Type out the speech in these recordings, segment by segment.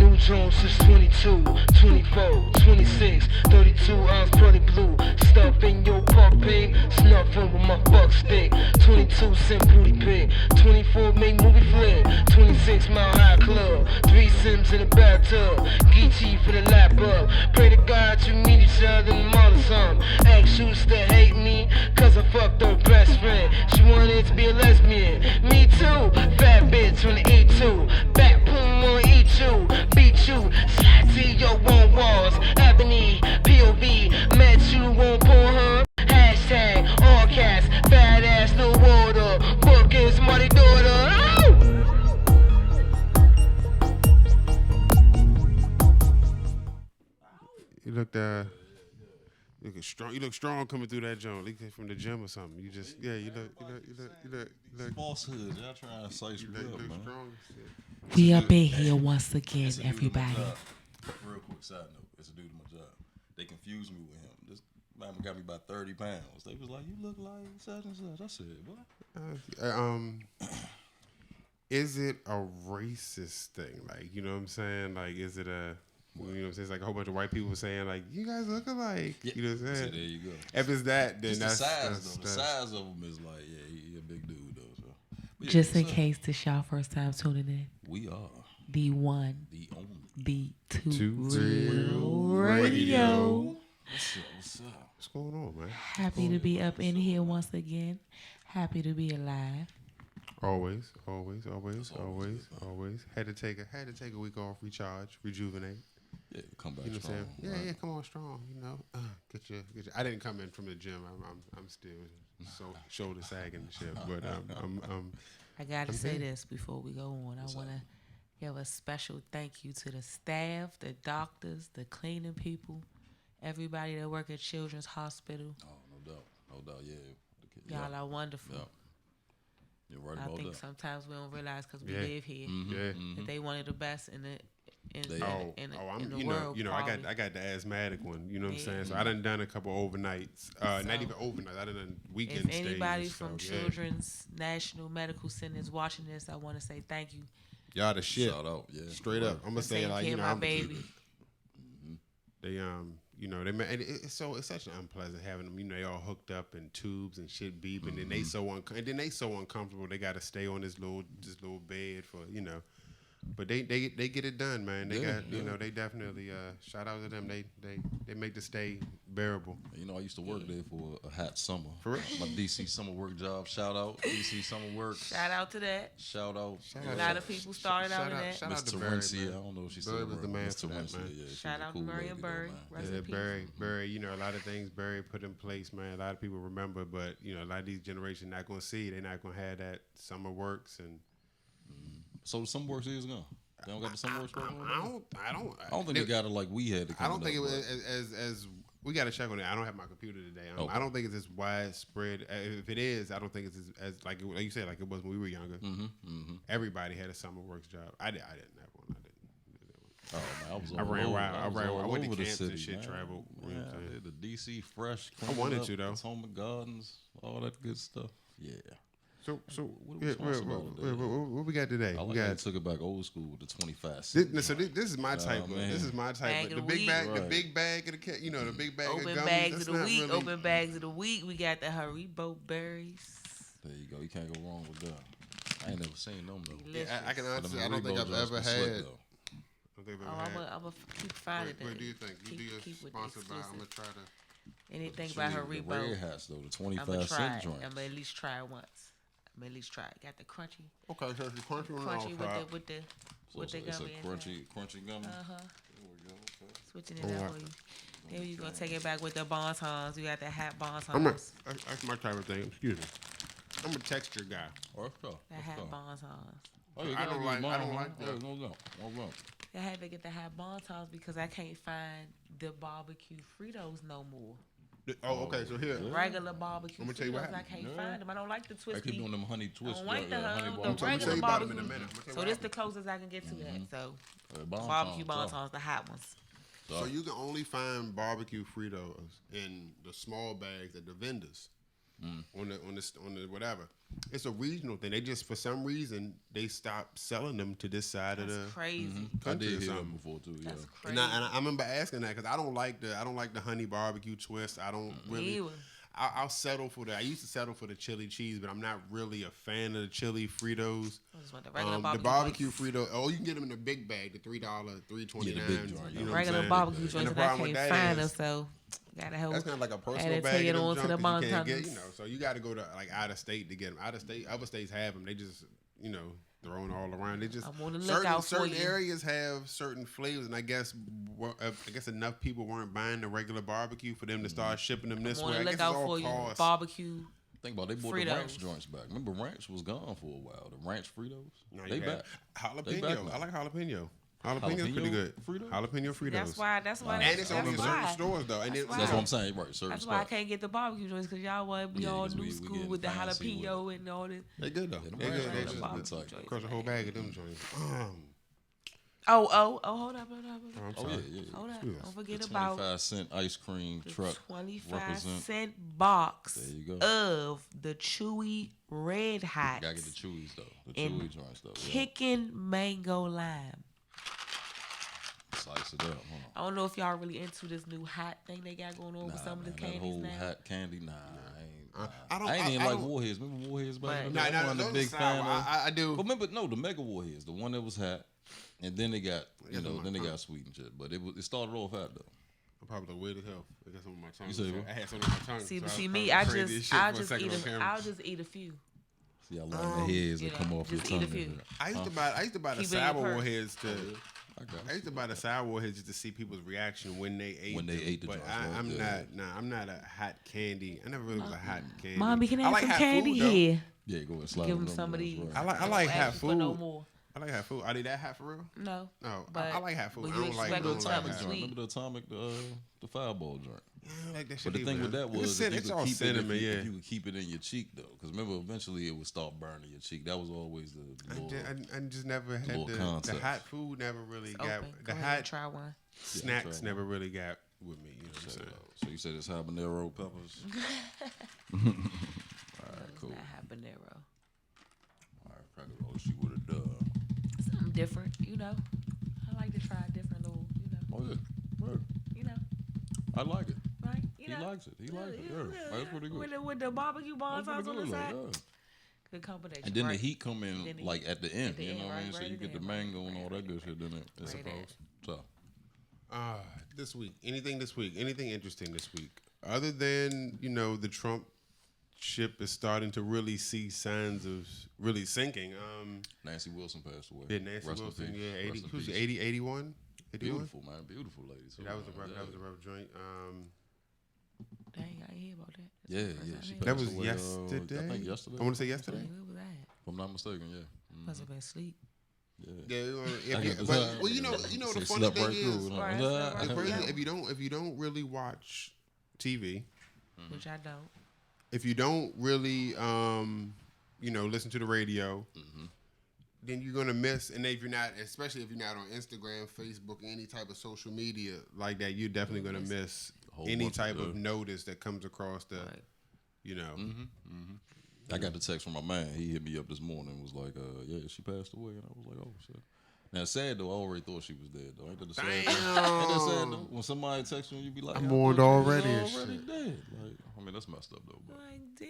New Jones since 22, 24, 26, 32 ounce pearly blue. Stuff in your puppy, snuffing with my fuck stick. 22 cent booty pick, 24 make movie flick, 26 mile high club, 3 Sims in the bathtub, Geechee for the lap up. Pray to God you meet each other and mother some. Ex used to hate me, cause I fucked her best friend. She wanted to be a lesbian. Me too, fat bitch on the E2. Back boom on E2, beat you, slide to your own walls. Ebony, POV, met you on Pornhub. Hashtag, all cash, fat ass, no water. Book is money daughter. Oh! You look strong. You look strong coming through that joint. Like from the gym or something. You just you look. Falsehood. Y'all trying to size me up, man. Strong. We up in here once again, It's a dude at my everybody. job. Real quick side note. It's a dude at my job. They confused me with him. This man got me about 30 pounds. They was like, "You look like such and such." I said, "What?" Is it a racist thing? Like, you know what I'm saying? Like, is it a, you know what I'm saying? It's like a whole bunch of white people saying, like, you guys look alike. Yeah. You know what I'm saying? So there you go. If it's that, then It's the that's size, though. The size of him is like, yeah, he a big dude, though. So. But yeah, Just in what's up? case this y'all first time tuning in, We are the one, the only. the two, Two real Real radio. What's up? What's going on, man? Happy to be up in here once again. Happy to be alive. Always. Had to take a week off, recharge, rejuvenate. Yeah, come back You know what I'm strong. saying? Yeah, come on strong. You know, get your. I didn't come in from the gym. I'm still so shoulder sagging and shit. But I gotta I'm say here. this before we go on. I want to give a special thank you to the staff, the doctors, the cleaning people, everybody that work at Children's Hospital. Oh, no doubt, yeah. Y'all are wonderful. Yeah. You're right I about think that. sometimes we don't realize because we Yeah. live here yeah. that they one of the best in the in They- the You world. know, probably. I got the asthmatic one. You know what I'm Yeah. saying? So I done a couple overnights. Not So, even overnight. I done weekend If stays. anybody so, from yeah. Children's National Medical Center is watching this, I want to say thank you. Y'all the shit. Shout out, yeah. Straight up. I'm gonna for say taking like, care you of know, my I'm baby. They you know, they and it's such an unpleasant having them. You know, they all hooked up in tubes and shit beeping, and then they so uncomfortable. They got to stay on this little bed for, you know. But they get it done, man. They Yeah, got you know, they definitely shout out to them. They make the stay bearable. You know, I used to work there for a hot summer. For real? My DC summer work job. Shout out DC summer work. Shout out to that. Shout out. A lot of people started out in that. Shout Miss out to Barry, Terencia. I man. don't know if she's Barry still was the around. man Miss for that, Terencia, man. yeah, she's Shout a out cool to Barry lady and though, Barry. man. Rest Yeah, in peace. Barry, you know, a lot of things Barry put in place, man. A lot of people remember, but you know, a lot of these generations not gonna see. They're not gonna have that summer works and. So the summer works is gone. They don't got the summer works program? I don't think they got it like we had. I don't think it was as we got to check on it. I don't have my computer today. Okay. I don't think it's as widespread. If it is, I don't think it's as like you said, like it was when we were younger. Everybody had a summer works job. I didn't have one. Oh man, I was. I ran all wild. over- I ran all wild. I went to over the camps city, and shit, man. traveled, you know what I'm Yeah, saying? the DC fresh. I wanted to, though. Home Gardens, all that good stuff. Yeah. So what are we supposed to do today? what we got today? I We like how you got. took it back old school with the 25 This, cent. so this is my type of. man. This is my type Bag of of the the big week. bag, the Right. big bag of the you know, the big bag of Open gummies. bags That's of the not week. really- Open bags of the week. We got the Haribo berries. There you go. You can't go wrong with that. I ain't never seen them though. Delicious. I can But honestly. them I don't think Haribo I've joints ever be slick, had. though. I don't think I've Oh, ever had. I'm gonna keep finding What that. do you think? You do your Keep with the sponsored by? I'm gonna exclusive. try to. Anything by The Haribo. red hats though, the I'm 25 gonna try cent it. joint. I'm gonna at least try it once. I'm gonna at least try it. Got the crunchy, Okay, so it's the crunchy one. crunchy I'll with the So with the it's a gummy. crunchy gummy. Uh huh. There we go. Okay. Switching it Oh, up for you. Then you gonna take it back with the bontons. We got the hat I'm a, bontons. that's my type of thing. Excuse me. I'm a texture guy. Oh, let's go. The Let's hat go. bontons. Oh, you I gotta don't use like- I mine, don't huh? like Oh, that. no, no. Oh, no. I had to get the hat bontons because I can't find the barbecue Fritos no more. Oh, okay. So here, Yeah. Regular barbecue I'ma tell you what Fritos, I happened. can't Yeah. find them. I don't like the I twisty. keep doing them honey I twists. don't like the honey the I'm bar- gonna tell regular you about them barbecue. in a minute. I'm gonna tell you So what this the happened. closest I can get to that. So Bonton, barbecue so- bontons, the hot ones. So you can only find barbecue Fritos in the small bags at the vendors. on the whatever. It's a regional thing. They just for some reason they stopped selling them to this side of the That's crazy. I country did or hear that something. before too. Yeah. That's crazy. And I remember asking that because I don't like the honey barbecue twist. I don't really. Ew. I'll settle for that. I used to settle for the chili cheese, but I'm not really a fan of the chili Fritos. I just want the regular The barbecue barbecue Frito. Oh, you can get them in the big bag, the $3, $3.29. Yeah, the big joint, You know what I'm regular saying? barbecue And joints, the and I problem with can't that find them, is so gotta help. that's kind of like a personal Had to bag take it of them on to the junk 'cause you can't get, Montans. so you got to go to like out of state to get them. Out of state, other states have them. They just thrown all around. They just I'm on the lookout for certain you. areas have certain flavors, and I guess enough people weren't buying the regular barbecue for them to start shipping them this I'm way. on I the guess it's lookout all for you. cost. Barbecue. Think about it, they brought Fritos. the ranch joints back. Remember ranch was gone for a while. The ranch Fritos. No, They you back. have They back jalapeno. now. I like jalapeno. Jalapenos pretty good. Fritos? Jalapeno Fritos. That's why. And it's only in that's certain why. stores though. And That's why. That's what I'm saying. Right, certain That's why I spots. can't get the barbecue joints because y'all want to be Yeah, all 'cause new we school getting with the fancy with jalapeno and all this. They good though. Yeah, them They ranch good. They joints just are barbecue good tight. joints. across the whole bag of them joints. Oh, hold up. I'm Oh sorry. yeah. Hold up. Excuse us. Don't forget The about 25-cent ice cream the truck 25 cent represent. box There you go. of the Chewy Red Hot Gotta get the chewies though. The And chewy joints though. Yeah. kicking mango lime. Slice it up, huh? I don't know if y'all really into this new hot thing they got going on with some of the man, candies that whole now. hot candy, nah, I ain't. I don't- I ain't even I like don't- Warheads. Remember Warheads back in the But- day? Nah, I wasn't a those big sour. fan of. I do. But remember, no, the Mega Warheads, the one that was hot, and then they got, Yeah, my then they tongue. got sweet and shit. But it started off hot though. I'm probably weird as hell. I got some on my tongue. You say what? I had some on my tongue. See, so see was me, probably I'll crazy as shit for a second on camera. I'll just eat a few. See how long the heads that you come know, off your just eat a tongue. few. and shit. I used to buy the Keep it in your sour purse. warheads to. I got I used to buy the sour warheads just to see people's reaction when they ate. When they them. ate the but joints, right? I'm Yeah. not. I'm not a hot candy. I never really was a hot candy. Mommy, can I have like some hot candy food, though. here? Yeah, go ahead, slide Give them them some of joints, these. right. I like Don't hot ask for no food. more. I like hot food. Are they that hot for real? No. No, But I like hot food. when I you don't like. I expect don't a like atomic hot. Joint. sweet. Remember the atomic, the fireball joint. I don't like that shit But the thing either. with that was, if you it's could all keep cinnamon. it, Yeah. if you could keep it in your cheek though, because remember eventually it would start burning your cheek. That was always the little, I just never had little the concept. hot food. Never really got Open. the Go ahead and hot try one. snacks. try Never really got with me. You know what I'm saying? So you said it's habanero peppers. All right, cool. Not habanero. All right, crack it. Oh, she would have done. Something different, you know. I like to try different little, Oh yeah, right. you know, I like it. right? You He know. likes it. He likes it. Yeah, that's pretty good. With the barbecue That's bonbons pretty on the good, side. like, yeah. Good combination. And then right? the heat come in Then the like heat at the end. the You know end, what I mean? right, So right you at get the the end, mango and all that good shit in it. I Right suppose. So This week, anything this week, anything interesting this week, other than the Trump ship is starting to really see signs of really sinking. Nancy Wilson passed away. Yeah, Nancy Rest in Wilson, peace. yeah, 80, Rest in who's peace. 80, 81? 81? Beautiful man, beautiful lady. too, Yeah, that was a man. rough joint. Dang, I ain't hear about that. Yeah, That's the yeah. first She time I That heard. was away, yesterday. I think yesterday. I want to say yesterday. Where was that? If I'm not mistaken, yeah. Must have been asleep. Yeah. But you know the funny thing is, Right, the right. crazy, Yeah. if you don't really watch TV, Which I don't. if you don't really listen to the radio, then you're gonna miss. And if you're not, especially if you're not on Instagram, Facebook, any type of social media like that, you're definitely gonna miss whole any bunch of type of stuff. notice that comes across the, Right. I got the text from my man. He hit me up this morning and was like, yeah, she passed away. And I was like, oh, shit. Now, it's sad, though. I already thought she was dead, though. Ain't that the sad thing? Ain't that sad, though? When somebody texts you, you be like, I'm I mourned thought she was already and already shit. dead. Like, I mean, that's messed up, though. But Like, damn,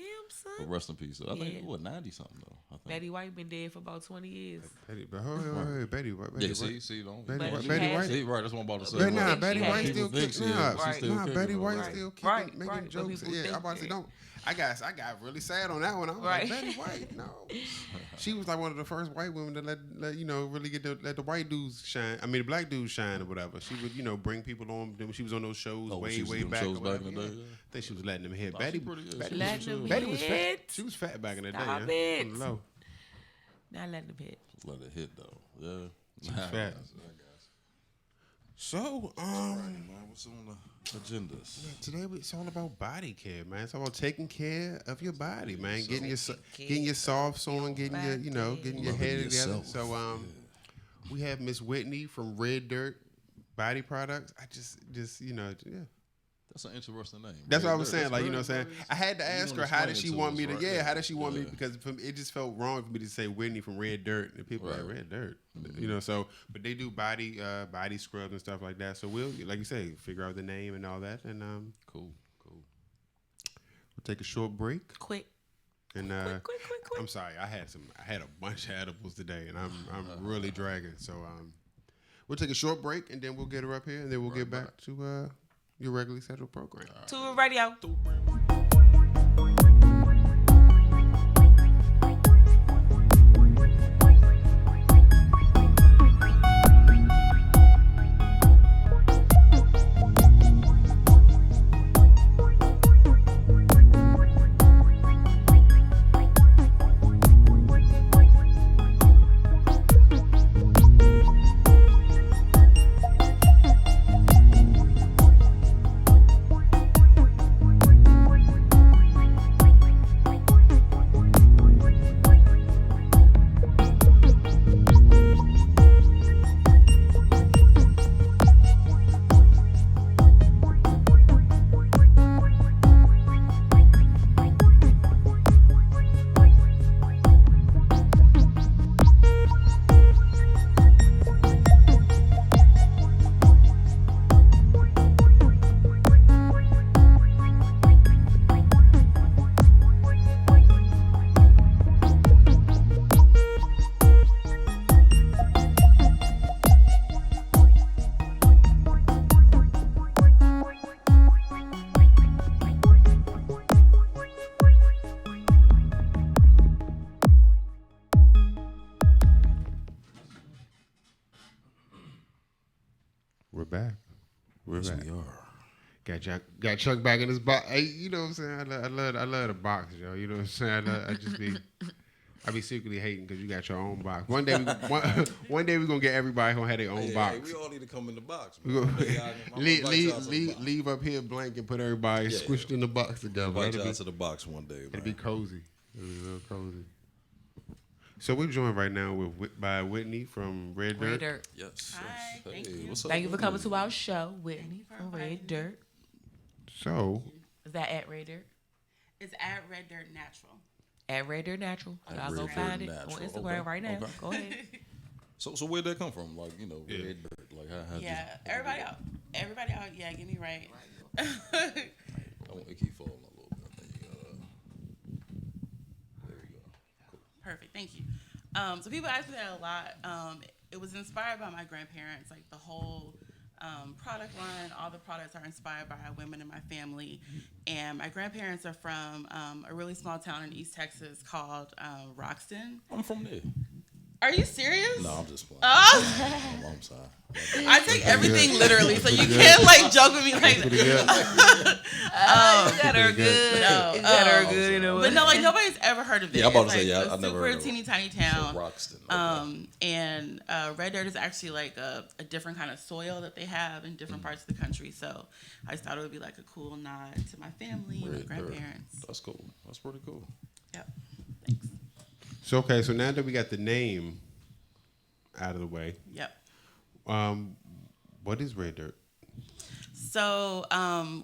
son. rest in peace. I think, Yeah. what, 90-something, though? I think. Betty White been dead for about 20 years. Betty, but hold, Betty, Betty, Yeah, White. see, don't. Betty But White, she Betty has- White. See, right, that's what I'm about to say. But nah, Right. Betty She White has- still People think kicking she is, up. but she's still Nah, kicking, Betty though. White Right. still kicking, Right, making right. But jokes. people Yeah, think I'm about to say that. don't. I got really sad on that one. I was Right. like, Betty White, no. She was like one of the first white women to let really let the white dudes shine. I mean, the black dudes shine or whatever. She would bring people on. She was on those shows Oh, when way she was way doing back. shows or back whatever. in the day, Yeah. yeah. I think she was letting them hit. Nah, Betty, she pretty good. Betty, She was, Letting them Betty was fat. hit. She was fat back in the day. Stop Yeah. it. On the low. Not letting them hit. Let it hit, though. Yeah. fat. So, Man, what's on the agendas? today it's all about body care, man. It's all about taking care of your body, man. Getting your care getting your softs on, getting your body. getting your Loving head together. yourself. So we have Miss Whitney from Red Dirt Body Products. I just yeah. That's an interesting name. That's what I was That's saying. Like, you know very- what I'm saying? I had to you ask gonna her, how explain did it she to want us, me to, right? how did she want me? Yeah. Because it just felt wrong for me to say Whitney from Red Dirt. And people are like, Right. Red Dirt. You know, so, but they do body scrubs and stuff like that. So we'll, like you say, figure out the name and all that. And Cool. we'll take a short break. Quick. And Quick. I'm sorry, I had a bunch of edibles today, and I'm really dragging. So we'll take a short break, and then we'll get her up here, and then we'll get back to your regularly scheduled program. To radio. We're back. Yes, we are. Got Chuck back in his box. Hey, you know what I'm saying? I love the box, yo. You know what I'm saying? I be secretly hating because you got your own box. One day we're gonna get everybody gonna have their own box. Hey, we all need to come in the box. Leave up here blank and put everybody squished in the box together. Invite y'all to the box one day. It'll be cozy. It'll be real cozy. So we're joined right now by Whitney from Red Dirt. Red Dirt. Yes. Hi, Hey, thank you. what's up? Thank you for coming Whitney? to our show, Whitney from Red Dirt. So Is that at Red Dirt? It's at Red Dirt Natural. At Red Dirt Natural. At Y'all go Red find Dirt it on Natural. Instagram Okay. right now. Okay. Go ahead. So where'd that come from? Like, Red Dirt. Like, how Yeah, everybody out. Yeah, get me right. It keep falling a little bit. There we go. Perfect. Thank you. So people ask me that a lot. It was inspired by my grandparents. Like the whole product line, all the products are inspired by women in my family. And my grandparents are from a really small town in East Texas called Roxton. I'm from there. Are you serious? No, I'm just playing. Oh. I'm sorry. I take everything literally, so you can't like joke with me like that. Is that her good? No, Is that her good in a way? But no, like nobody's ever heard of it. Yeah, I'm about to It's, say, yeah, a I've never super heard of it. teeny tiny town. So Roxton. Okay. And Red Dirt is actually like a different kind of soil that they have in different parts of the country. So I just thought it would be like a cool nod to my family and my Red Dirt. grandparents. That's cool. That's pretty cool. Yep. Thanks. so now that we got the name out of the way, Yep. what is Red Dirt? So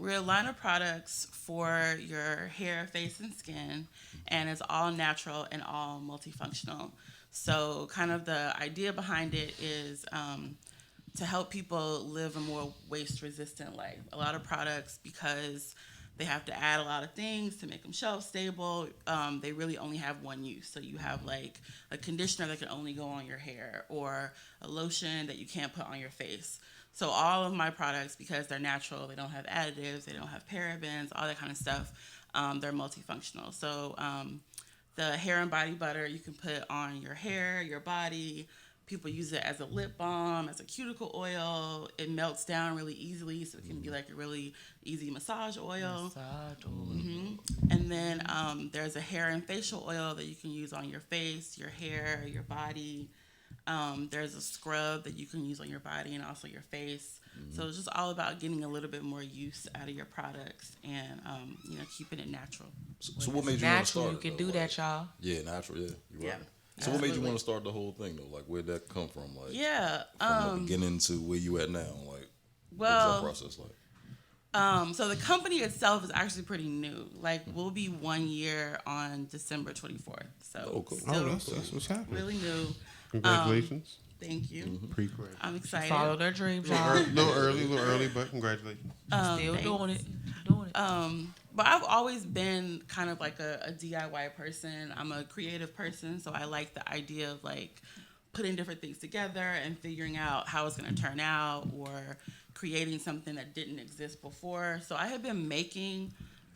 we're a line of products for your hair, face, and skin, and it's all natural and all multifunctional. So kind of the idea behind it is to help people live a more waste-resistant life. A lot of products, because they have to add a lot of things to make them shelf stable, they really only have one use. So you have like a conditioner that can only go on your hair, or a lotion that you can't put on your face. So all of my products, because they're natural, they don't have additives, they don't have parabens, all that kind of stuff, they're multifunctional. So the hair and body butter you can put on your hair, your body. People use it as a lip balm, as a cuticle oil. It melts down really easily, so it can be like a really easy massage oil. And then there's a hair and facial oil that you can use on your face, your hair, your body. There's a scrub that you can use on your body and also your face. So it's just all about getting a little bit more use out of your products and keeping it natural. So what made you want to start? Natural, you can do that, y'all. Yeah, natural. Yeah, you're right. Yeah. So what made you Absolutely. want to start the whole thing though? Like, where'd that come from? Like, Yeah. from the beginning to where you at now? Like, what was Well, that process like? So the company itself is actually pretty new. Like we'll be 1 year on December 24th. So cool. still That's what's happening. really new. Congratulations. Thank you. Pre-credit. I'm excited. Follow their dreams, A y'all. little early, but congratulations. Still Thanks. doing it. Doing it. But I've always been kind of like a DIY person. I'm a creative person, so I like the idea of like putting different things together and figuring out how it's going to turn out or creating something that didn't exist before. So I have been making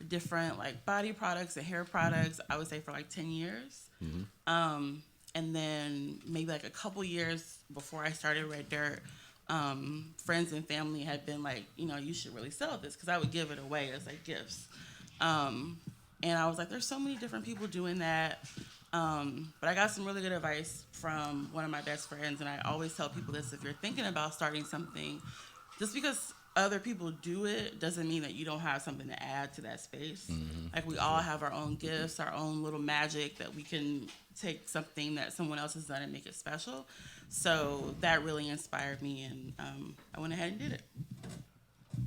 different like body products and hair products, I would say for like 10 years. And then maybe like a couple years before I started Red Dirt, friends and family had been like, you know, you should really sell this because I would give it away as like gifts. And I was like, there's so many different people doing that. But I got some really good advice from one of my best friends, and I always tell people this: if you're thinking about starting something, just because other people do it doesn't mean that you don't have something to add to that space. Like we all have our own gifts, our own little magic that we can take something that someone else has done and make it special. So that really inspired me, and I went ahead and did it.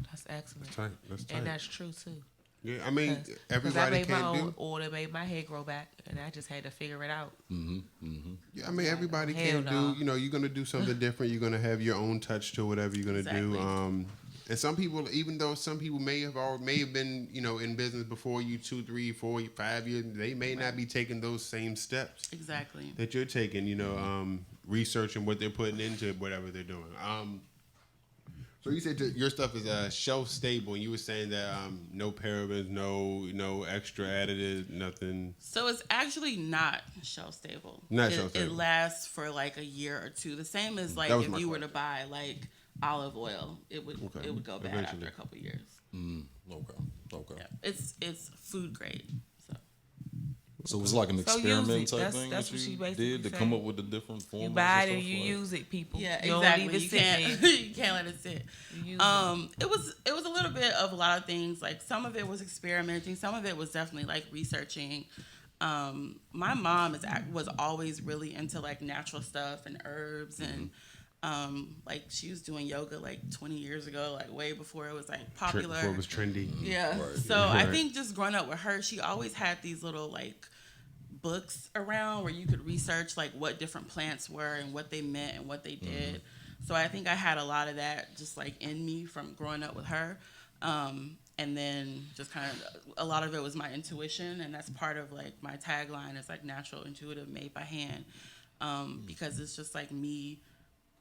That's excellent. That's tight. And that's true too. Yeah, I mean, Because I everybody made my can't own do. order, made my hair grow back, and I just had to figure it out. Yeah, I mean, everybody Hell can't no. do. You know, you're gonna do something different. You're gonna have your own touch to whatever you're gonna do. Exactly. And some people, even though some people may have been, you know, in business before you 2, 3, 4, 5 years, they may not be taking those same steps Exactly. that you're taking. You know, researching what they're putting into whatever they're doing. So you said your stuff is shelf stable, and you were saying that no parabens, no extra additives, nothing. So it's actually not shelf stable. Not shelf stable. It lasts for like a year or two. The same as like That was if my you were to question. buy like olive oil, it would Okay. it would go bad Eventually. after a couple years. Okay. Yeah. It's food grade. So So it's like an So use experiment it. type That's- thing that's that what she you basically did to saying. come up with the different You formulas. buy it and and you stuff, use it, people. yeah, You don't exactly. leave it You sitting can't there. you can't let it sit. You use it. It was a little bit of a lot of things. Like some of it was experimenting, some of it was definitely like researching. My mom was always really into like natural stuff and herbs and like she was doing yoga like 20 years ago, like way before it was like popular. Before it was trendy. Yeah. Right. So I Right. think just growing up with her, she always had these little like books around where you could research like what different plants were and what they meant and what they did. So I think I had a lot of that just like in me from growing up with her. And then just kind of a lot of it was my intuition, and that's part of like my tagline is like natural, intuitive, made by hand, because it's just like me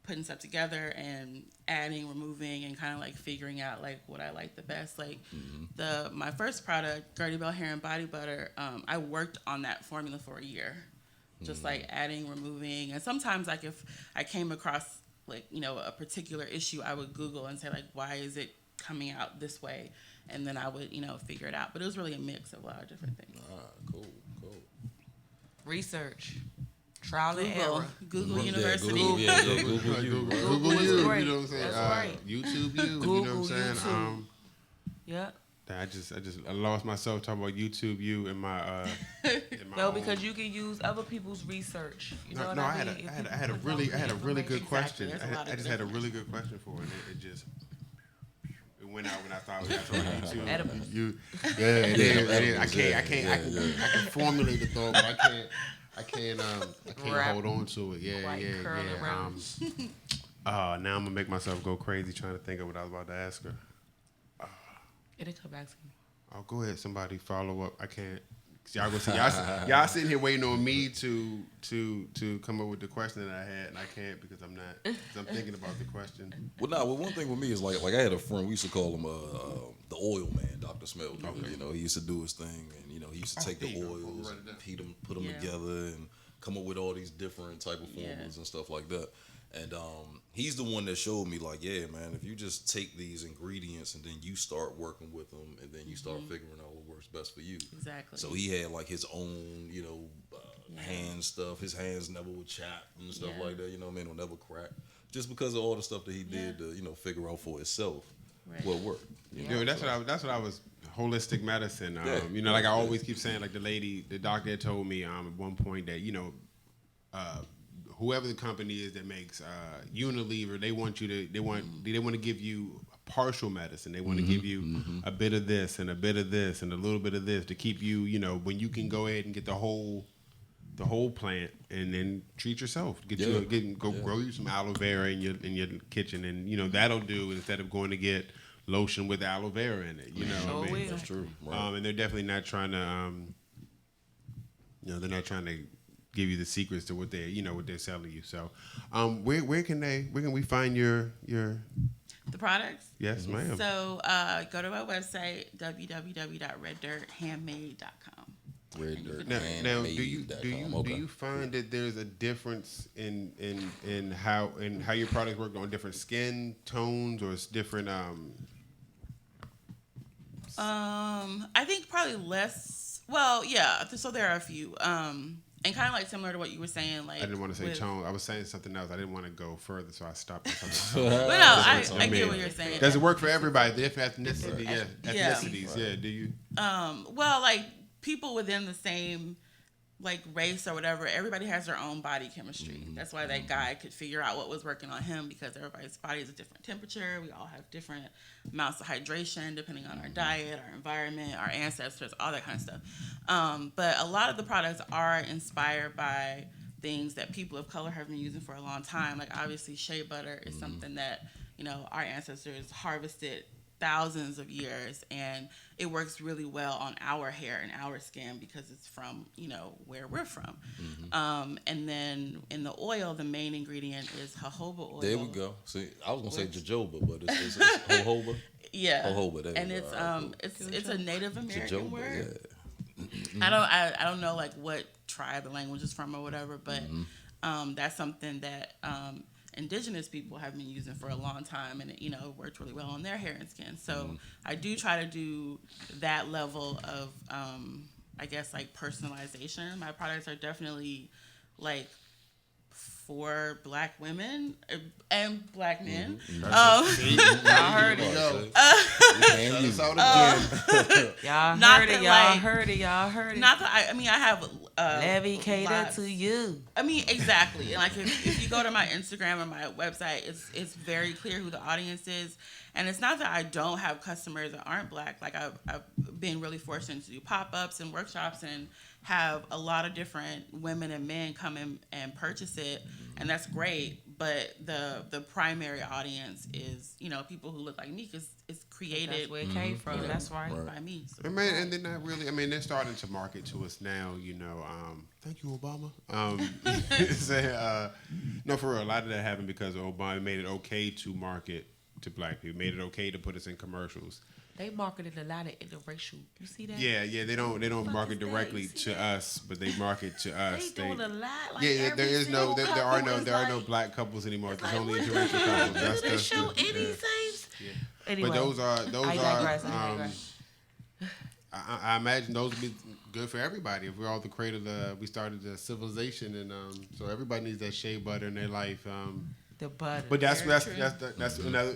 putting stuff together and adding, removing, and kind of like figuring out like what I like the best. Like my first product, Gertie Bell Hair and Body Butter, I worked on that formula for a year, just like adding, removing, and sometimes like if I came across like a particular issue, I would Google and say like, why is it coming out this way, and then I would figure it out. But it was really a mix of a lot of different things. Cool. Research. Trial and Google, error. Google Yeah, University. Google you. Google was you. great. You know what I'm saying? That's right. YouTube you. You know Google, what I'm saying? YouTube. Yep. I lost myself talking about YouTube you in my in my No, own- because you can use other people's research. You know what I I had mean? I had a really good Exactly. question. There's a lot of I just had a different- really good question for it. And it went out when I thought I was on YouTube. Edibles. I can formulate the thought, but I can't Wrap. hold on to it. Quite curl Yeah. around. Now I'm gonna make myself go crazy trying to think of what I was about to ask her. It'll come back to me. Oh, go ahead. Somebody follow up. I can't. 'Cause y'all gonna see y'all sitting here waiting on me to come up with the question that I had, and I can't because I'm not. 'Cause I'm thinking about the question. Well, one thing with me is like I had a friend. We used to call him the oil man, Dr. Smell. He used to do his thing, and he used to take there the you go. oils, Write it down. heat them, put them Yeah. together, and come up with all these different type of formulas and stuff like that. And he's the one that showed me like, yeah, man, if you just take these ingredients and then you start working with them, and then you start figuring out what works best for you. Exactly. So he had like his own, hand stuff. His hands never would chap and stuff Yeah. like that. Will never crack, just because of all the stuff that he did to, figure out for itself Right. what worked. That's what I was. Holistic medicine. Yeah. Like I always keep saying, like the doctor had told me at one point that whoever the company is that makes Unilever, they want to give you partial medicine. They want to give you a bit of this and a bit of this and a little bit of this to keep you, when you can go ahead and get the whole plant and then treat yourself. Grow you some aloe vera in your kitchen, and that'll do instead of going to get lotion with aloe vera in it. What I mean? That's true. Right. And they're definitely not trying to they're not trying to give you the secrets to what they're selling you. So where can we find your The products? Yes, ma'am. So go to our website, www.reddirthandmade.com. Red Dirt. Now, do you find that there's a difference in how your products work on different skin tones, or it's different? I think probably less. Well, yeah. So there are a few. And kind of like similar to what you were saying, like I didn't want to say tone. I was saying something else. I didn't want to go further, so I stopped. But no, I get what you're saying. Does it work for everybody? Different ethnicities. Yeah. Do you? Well, like people within the same like race or whatever, everybody has their own body chemistry. That's why that guy could figure out what was working on him, because everybody's body is a different temperature. We all have different amounts of hydration depending on our diet, our environment, our ancestors, all that kind of stuff. But a lot of the products are inspired by things that people of color have been using for a long time. Like obviously shea butter is something that, our ancestors harvested thousands of years, and it works really well on our hair and our skin because it's from where we're from. And then in the oil, the main ingredient is jojoba oil. There we go. See, I was gonna say jojoba, but it's jojoba. Yeah, jojoba. And it's a Native American jojoba, word. Yeah. I don't know like what tribe the language is from or whatever, but that's something that indigenous people have been using for a long time, and it worked really well on their hair and skin. So I do try to do that level of I guess like personalization. My products are definitely like for Black women and Black men. Y'all heard it. Y'all heard it. Not that I have let me cater to you. I mean, exactly. Like if you go to my Instagram and my website, it's very clear who the audience is. And it's not that I don't have customers that aren't Black. Like I've been really fortunate to do pop-ups and workshops and have a lot of different women and men come in and purchase it, and that's great. But the primary audience is people who look like me, because it's created. That's where it came from. That's right. By me. So. And they're not really. They're starting to market to us now. Thank you, Obama. No, for real. A lot of that happened because Obama made it okay to market to Black people. Made it okay to put us in commercials. They marketed a lot of interracial. You see that? Yeah. They don't market directly to us, but they market to us. They doing a lot. Like there are no Black couples anymore. There's only interracial couples. That's the show any things. Yeah. Anyway, but those I digress. I imagine those would be good for everybody. If we're all the cradle we started the civilization, and so everybody needs that shea butter in their life. The butter. But that's another.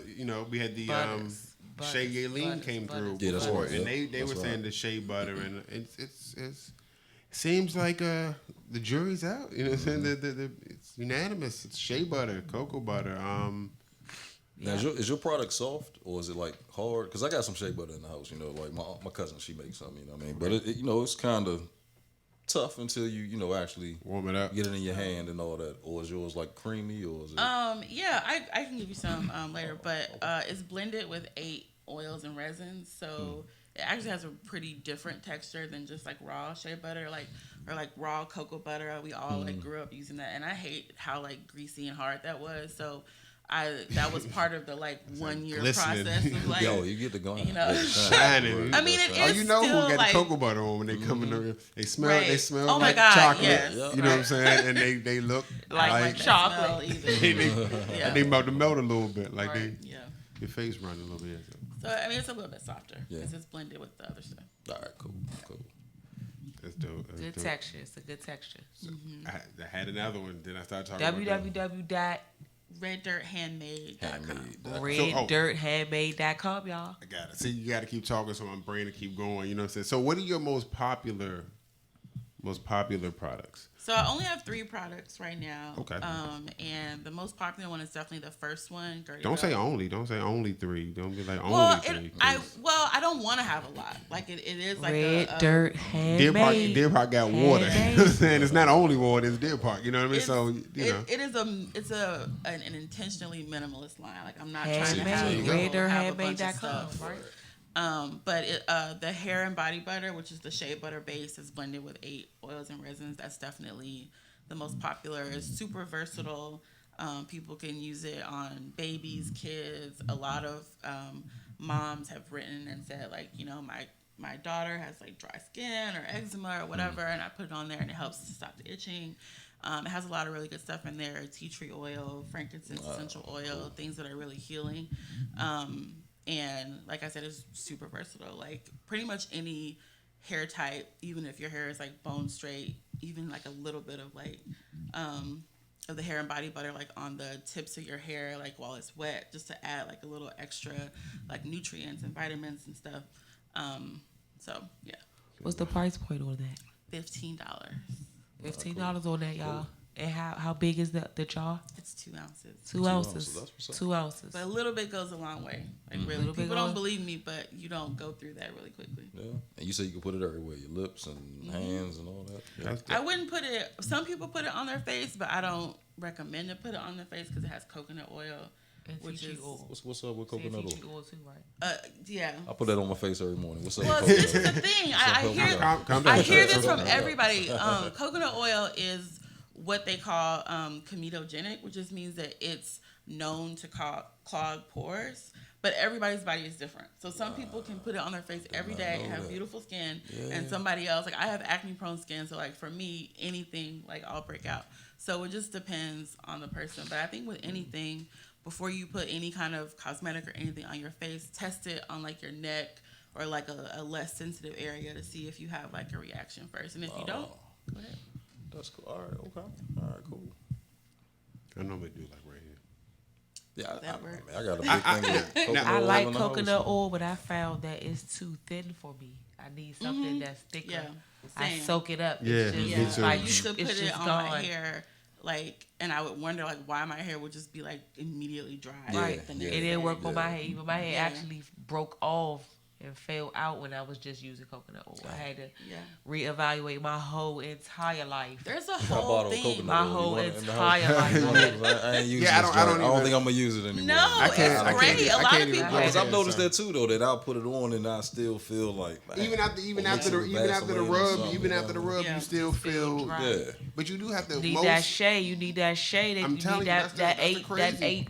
We had the Shea Yaleen came through before, and they were saying the shea butter, and it's seems like the jury's out. You know what I'm saying? It's unanimous. It's shea butter, cocoa butter. Now, is your product soft or is it like hard? Because I got some shea butter in the house. Like my cousin, she makes some. But it's kind of tough until you actually warm it up, get it in your hand and all that. Or is yours like creamy, or is it? Yeah, I can give you some later, but it's blended with 8 oils and resins, so it actually has a pretty different texture than just like raw shea butter, or raw cocoa butter. We all grew up using that, and I hate how like greasy and hard that was. So that was part of the 1 year process of yo, you get the going. Shining. I mean, it is who still got like, the cocoa butter on when they come in there? They smell. Right. They smell Oh my like God, chocolate. yes. You know what I'm saying? And they look like chocolate. And they about to melt a little bit. Like right. your face running a little bit. So I mean, it's a little bit softer because it's blended with the other stuff. All right, cool. That's dope. Good texture. It's a good texture. So I had another one. Then I started talking about www.reddirthandmade.com. Reddirthandmade.com, y'all. I got it. See, you got to keep talking so my brain to keep going. You know what I'm saying? So what are your most popular most popular products. So I only have 3 products right now. Okay. And the most popular one is definitely the first one. Gertie Don't say Bell. only. Don't say only 3. Don't be like Well, only 3. I don't want to have a lot. Like it is like Red a dirt Deer Park, handmade. Deer Park got water. You know what I'm saying? It's not only water, it's Deer Park. You know what I mean? It's, So, you know. it is an intentionally minimalist line. Like I'm not trying to Handmade. have, Red dirt have a bunch of handmade.com, stuff. right? But the hair and body butter, which is the shea butter base, is blended with 8 oils and resins. That's definitely the most popular. It's super versatile. People can use it on babies, kids. A lot of moms have written and said, like, you know, my daughter has like dry skin or eczema or whatever, and I put it on there and it helps to stop the itching. It has a lot of really good stuff in there: tea tree oil, frankincense essential oil, things that are really healing. And like I said, it's super versatile. Like pretty much any hair type, even if your hair is like bone straight, even like a little bit of like of the hair and body butter like on the tips of your hair, like while it's wet, just to add like a little extra like nutrients and vitamins and stuff. So yeah. What's the price point on that? $15. $15 on that, y'all. And how big is the jar? It's 2 ounces. 2 ounces. That's what's up. 2 ounces. But a little bit goes a long way. Like really, Little bit people don't goes- believe me, but you don't go through that really quickly. Yeah, and you say you can put it everywhere, your lips and hands and all that. Yeah. That's I wouldn't put it. Some people put it on their face, but I don't recommend to put it on their face because it has coconut oil, And which tea is tree oil. What's up with Say coconut tea tree oil? oil too, right? yeah. I put that on my face every morning. What's up Well, with this is coconut the oil? thing. I hear Calm down. I hear this Calm from down. everybody. Coconut oil is what they call comedogenic, which just means that it's known to clog pores. But everybody's body is different. So some people can put it on their face every day and have beautiful skin, and somebody else, like I have acne prone skin, so like for me, anything like I'll break out. So it just depends on the person. But I think with anything, before you put any kind of cosmetic or anything on your face, test it on like your neck or like a less sensitive area to see if you have like a reaction first. And if you don't, go ahead. That's cool. All right, okay. All right, cool. I normally do like right here. Yeah, That works. I got a big thing with coconut I oil like in the coconut house. oil, but I found that it's too thin for me. I need something that's thicker. Yeah, I same. soak it up. Yeah, It's just, me Yeah, too. I like, used to it's put it just on gone. my hair, like, and I would wonder like why my hair would just be like immediately dry. Right. the Yeah. next It didn't day. work on my hair. Even my hair Yeah. actually broke off and fell out when I was just using coconut oil. I had to Yeah, reevaluate my whole entire life. there's a I whole bought a thing. coconut My oil. You whole want it in the entire house? life. You want it? I ain't using Yeah, I this don't- I don't joint. I don't even- think I'm gonna use it anymore. No, I can't- it's I can't great. do- A I lot can't of even people. do Because I've Yeah, noticed so- that too, though. That I'll put it on and I still feel like Even after the Vaseline or rub, something, even after the rub, Yeah. you still feel. dry. yeah. But you do have to. You need that shade. You need that shade. I'm You telling need you, that that's the eight crazy-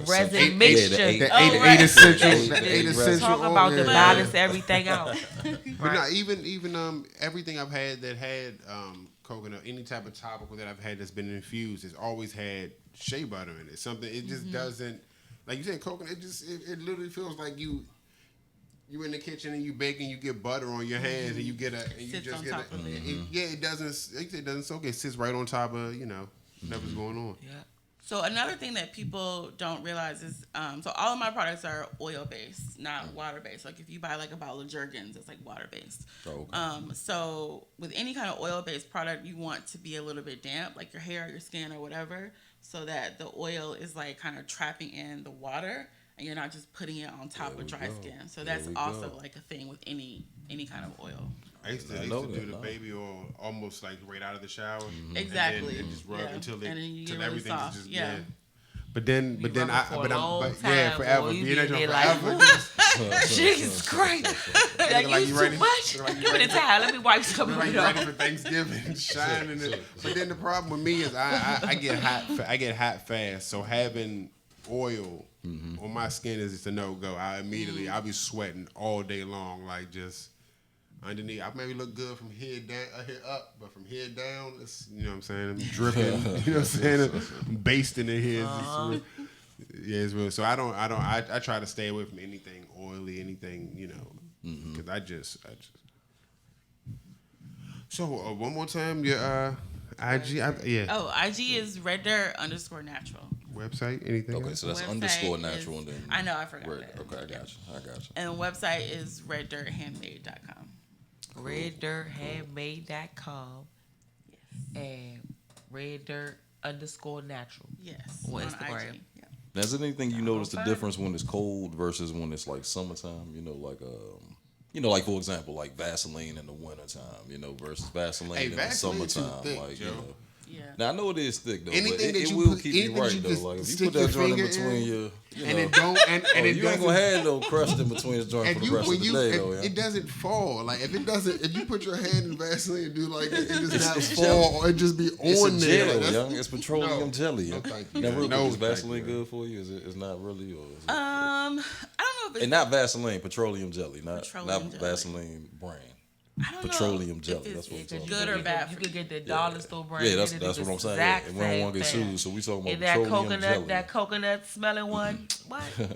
resin Eight- mixture. yeah, The Oh, eight right. essential, Eight- the eight eight resin. essential. Talk oil, about to yeah. balance everything out. But no, even everything I've had that had coconut, any type of topical that I've had that's been infused, has always had shea butter in it. Something it just doesn't, like you said, coconut. It literally feels like you in the kitchen and you baking, you get butter on your hands and you get a and you Sits just on get top of it. Yeah, it doesn't. Like I said, it doesn't soak. It sits right on top of whatever's going on. Yeah. So another thing that people don't realize is, so all of my products are oil based, not water based. Like if you buy like a bottle of Jergens, it's like water based. Oh, okay. So with any kind of oil based product, you want to be a little bit damp, like your hair, or your skin, or whatever, so that the oil is like kind of trapping in the water, and you're not just putting it on top There of we dry go. skin. So There that's we also go. like a thing with any kind of oil. I used I to know do that the now. baby oil almost like right out of the shower. Exactly. And just rub Yeah. until And then you get till really everything's soft. just Yeah. But then rub it for a long yeah, time, forever. boy. You Being be that there joint like, forever. Jesus Christ. Like, like you you too ready- much. like you Give me ready- the towel. Let me wipe some of Like it you ready off. for Thanksgiving, shining it. But then the problem with me is I get hot. I get hot fast. So having oil on my skin is just a no go. I'll be sweating all day long, like just underneath. I maybe look good from here down, here up, but from here down, it's you know what I'm saying. I'm dripping. You know what I'm saying. I'm basting in here. It's yeah, it's real. So I try to stay away from anything oily, anything because I just. So one more time, your IG, yeah, Oh, IG is reddirt_natural. website, anything? Okay, else? so that's Website underscore is- natural and then. I know, I forgot Red. that. Okay, I got you. And the website is reddirthandmade.com. reddirthandmade.com and reddirt_natural. Yes. On On Instagram. IG. Yeah. Now, is there anything you notice the Okay. difference when it's cold versus when it's like summertime? Like for example, like Vaseline in the wintertime, versus Vaseline Hey, in the Vaseline too summertime. thick, Like, Joe. Yeah. Now I know it is thick though, Anything but it, that it you will put- keep you anything right you though. just Like if you stick put that your joint in finger between in, your, and it don't, and oh, it you ain't gonna doesn't. have no crust in between his joint for And the you, rest when of the you, day it, though. Yeah. it doesn't fall. Like if you put your hand in Vaseline and do like that, it does not it's fall. Or it just be It's on a there. gel, Like, young. It's petroleum No. jelly. No, Young. thank you. Now, real No, quick, is thank Vaseline you. good for you? It's not really, or is it? I don't know if it's And not Vaseline, petroleum jelly, not Petroleum jelly. Vaseline brand. I don't petroleum know jelly, if that's what it's we're talking good about. or bad. You for could you. get the dollar store brand. Yeah, that's It'll do what the I'm saying. exact Yeah. And we don't want to get same thing. sued, so we talking about And that petroleum jelly. that coconut smelling one. What? You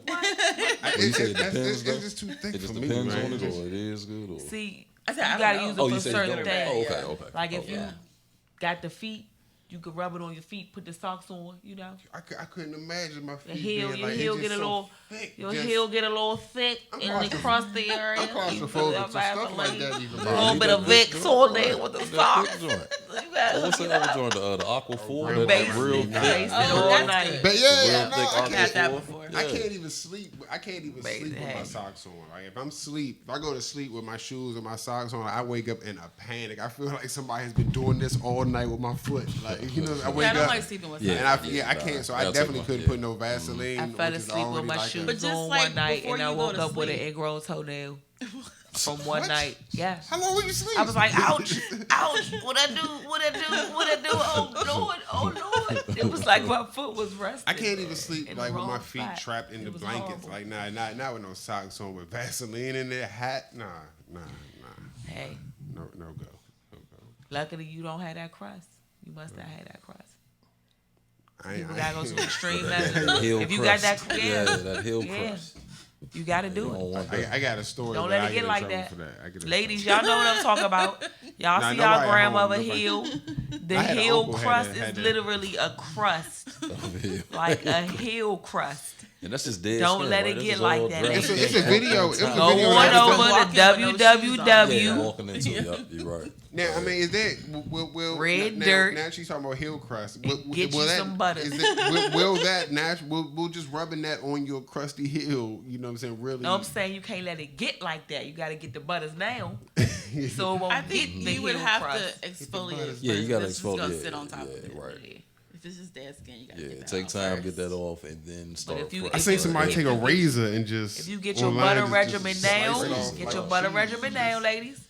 say it depends, It's though? just too thick It just for me, depends man. on it, Just- or it is good, or See, I said, I you don't gotta know. use it oh, for you say certain don't. things. Oh, okay. Like if Okay. you got the feet, you could rub it on your feet, put the socks on. I couldn't imagine my feet The heel, being your like, heel it's get just a so little, thick. your Just- heel get a little thick I'm and the crusty area. I'm claustrophobic, so stuff like that even A bothers little me. bit of Vicks on there with the That socks. thick joint. You got Oh, what's that other joint? The Aqua 4? grandma That used real to be thick. Based it Oh, all that's night. good. But yeah, Real no, thick I Aqua Had that 4. before. I Yeah. can't even sleep. I can't even sleep with my Hey. socks on. Like if I'm asleep, if I go to sleep with my shoes and my socks on, I wake up in a panic. I feel like somebody has been doing this all night with my foot. Like I wake Yeah, I don't up. like sleeping with Yeah. socks. And I can't. So I That'll definitely take couldn't my- put no Vaseline. I fell which is asleep with already my like shoes But just on like one night, before and I you go woke to up with an sleep. ingrown toenail from one What? night. Yeah. How long were you sleep? I was like, ouch, ouch. What I do? Oh Lord. It was like my foot was resting. I can't even sleep in the like with my wrong feet spot. trapped in It the was blankets. horrible. Like not with no socks on, with Vaseline in there, hat. Nah. Hey, No go. luckily you don't have that crust. You must not have that crust. I People gotta go to extreme That levels. heel If you got crust. that, Yeah, that heel yeah, crust. you gotta You do don't it. want that. I got a story. Don't but let I it get in like trouble that. for that. I get in Ladies, trouble. y'all know what I'm talking about. Y'all Nah, see nobody y'all at grandmother home, nobody- heel. The I had an heel uncle crust had is that. literally a crust, like a heel crust. And that's just dead Don't skin, let right? it That's get just like all that. dry It's a skin video. all It's the a time. Go video. on Walking over walking to with no shoes on. Yeah, www. walking into it. Yup, you're right. Now, I mean, is that will Red now, dirt. Now she's talking about heel crust. Get you some butter. Will that natural? Will just rubbing that on your crusty heel? You know what I'm saying? Really? No, I'm saying you can't let it get like that. You got to get the butters now, so it won't I think get the you would heel have crust. to exfoliate. Yeah, you gotta This is gonna exfoliate. sit on top of Yeah, it. right. If it's just dead skin, you gotta Yeah, get that take off time, first. get that off, and then start. if you- fresh. I if seen you- somebody if take a you- razor and just. If you get your online butter just regimen slice now, it off get like your butter cheese. regimen now, ladies.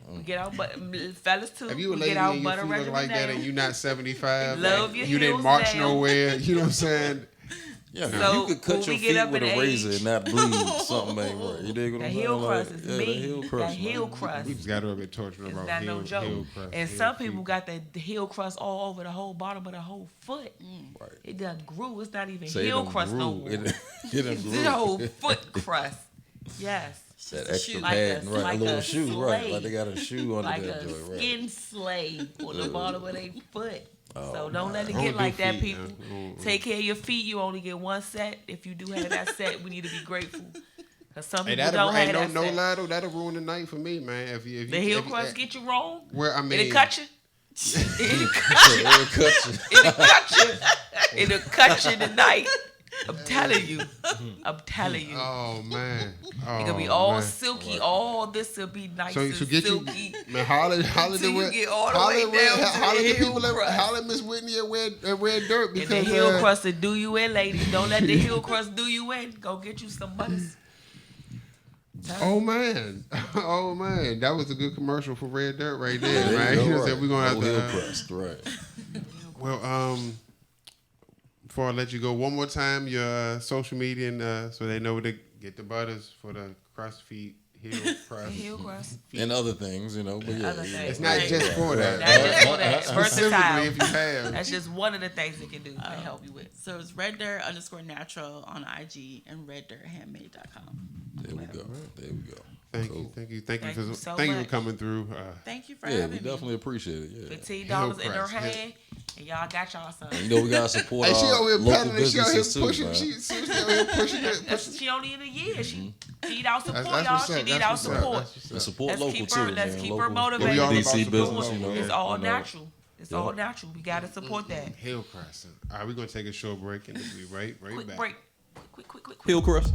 We get our fellas too. If you a we lady get our and your butter feet look regimen like that now. and you not 75, Love like, your you didn't heels march down. nowhere, you know what I'm saying? Yeah, So, you could cut when your we get feet up with in a razor age- and not bleed. Something ain't right. You dig what The I'm heel saying? crust Like, is yeah, me. the heel crust. That heel man. crust We just got over and tortured is about not no joke. heel crust. And heel some feet. people got the heel crust all over the whole bottom of the whole foot. Right. It done grew. It's not even Say it heel done crust no grew. more. It done It's grew. the whole foot crust. Yes. That a extra shoe. Like pad, a- right? like a little a shoe, sleigh. right? Like they got a shoe under Like that a joint, right? skin slave on the bottom of their foot. Oh, So don't let it Don't get do like that, feet, people. man. Take care of your feet. You only get one set. If you do have that set, we need to be grateful. Because some Hey, people don't have that no set. lie though, that'll ruin the night for me, man. If you The heel if you- crust get you wrong. where I mean, It'll cut you. It'll cut you. It'll cut you. It'll cut you. It'll cut you tonight. I'm telling you. I'm telling you. Oh man, It could be all man. silky. All this will be nice and So get silky. you, man. Holler Till you to get all the holler way at down to holler the to heel people. crust. Holler at Miss Whitney at Red Dirt And the because heel crust will do you in, ladies. Don't let the heel crust do you in. Go get you some butters. Oh man, oh man, that was a good commercial for Red Dirt right there, There man. you You go, know, right. we're gonna have No to. heel crust, right? Well, before I let you go, one more time your social media and so they know to get the butters for the crust feet, heel The crust. heel crust. And other things, but yeah. Other things. It's not Right. just for that. That's just for that. Specifically, Versatile. if you have. That's just one of the things it can do to help you with. So it's reddirt_natural on IG and reddirthandmade.com. There we go. There we go. Thank Cool. you, thank you Thank you so thank you much. for coming through. Thank you for Yeah, having we me. definitely appreciate it. Yeah. $15 in her crust, hand, And y'all got y'all some. You know we gotta support Hey, she our over here local peddling. She out here businesses too, pushing. man. She out here pushing it. She only in a year. She need our support, That's y'all. what's up. She need That's our what's up. support. That's what's And up. support Let's local keep her. too, Let's man. keep Local, her motivated. all DC about business, support you know. It's all I know. natural. It's all Yup. natural. We gotta support that. Hillcrest. All right, we're gonna take a short break and we'll be right Quick back. break. Quick. Hillcrest.